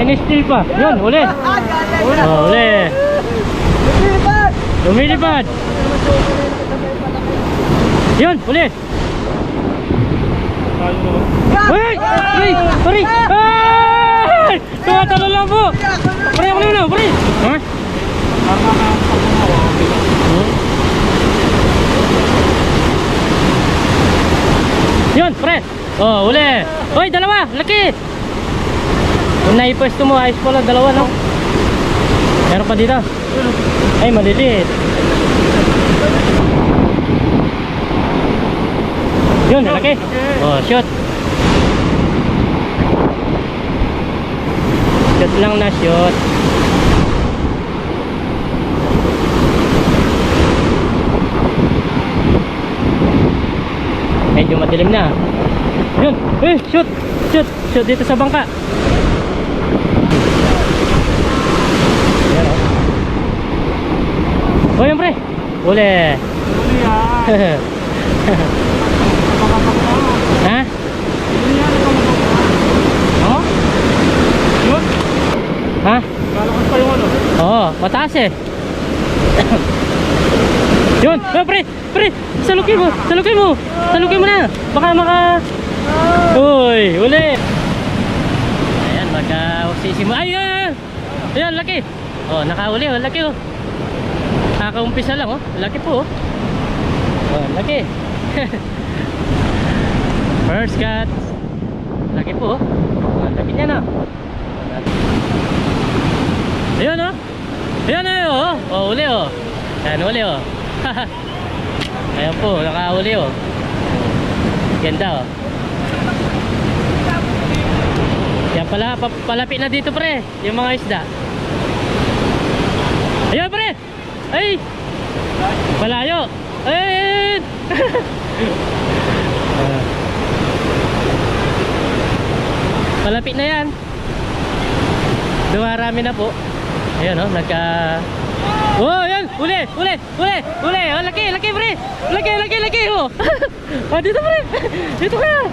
Ini-steal pa. Yun, uli. Oh, uli. Lumilipad. Yun, uli. Uy! Uy! Pari! Ay! Tumatalo lang po! Pari, ako na, pari! Ha? Yun, pre! Oh, uli! Uy, dalawa! Laki! Kung naipwesto mo, ayos pala, dalawa, no? Meron pa dito. Ay, maliliit. Yun, laki. Oh, shoot. Shoot lang na shoot. Medyo madilim na. Yun, shoot. Shoot, shoot dito sa bangka. Ayan, oh. Oh, yun, pre. Uli. Uli yan. Ha? Oh? Yun? Ha? Lalakas pa yung ano? Oo, mataas eh. Yun, pre, salukin mo na. Baka uy, uli. Ayan, magka-uksisi mo. Ayan, laki. Oh, nakauli, oh, laki, oh. Nakaumpisa lang, oh. Laki po, oh. Oh, laki. First cut. Laki po, oh. Oh, laki niya na. Ayan, oh. Ayan, oh. Oh, uli, oh. Ayan, uli, oh. Ayan po, nakauli, oh. Ganda, oh. Yan pala, palapit na dito, pre. Yung mga isda. Ayan, pre. Ay, palayo. Ay. Palapit na yan. Dumarami na po. Ayan, oh, oh, yan, uli. Oh, laki, pre. Laki, oh. Oh, dito, pre. Dito ka.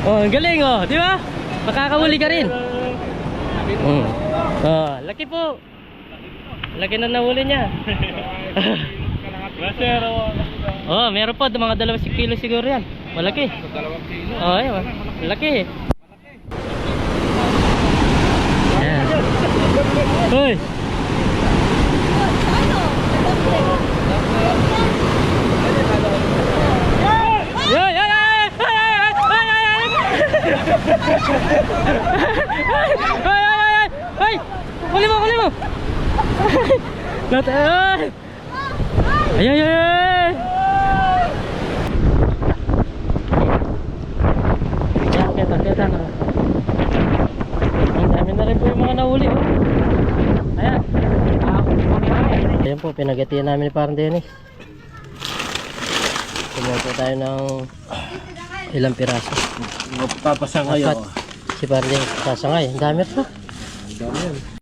Oh, ang galing, oh, di ba? Makakahuli ka rin. Oh, laki po. Laki na nahuli niya. Oh, meron po mga 2 kilo siguro yan. Malaki. 2 kilo. Oh, ayun. Malaki. Ayan. Hoy. Ay! Huli mo! Ay! Kita na. Ang dami na rin po yung mga nahuli, oh. Ayan. Ayan po, pinagatian namin ni Parang Dennis. Kumuha po tayo ng ilang piraso. Papasangay ako. Si Parang Dennis sasangay. Ang dami ito. Ang dami yan.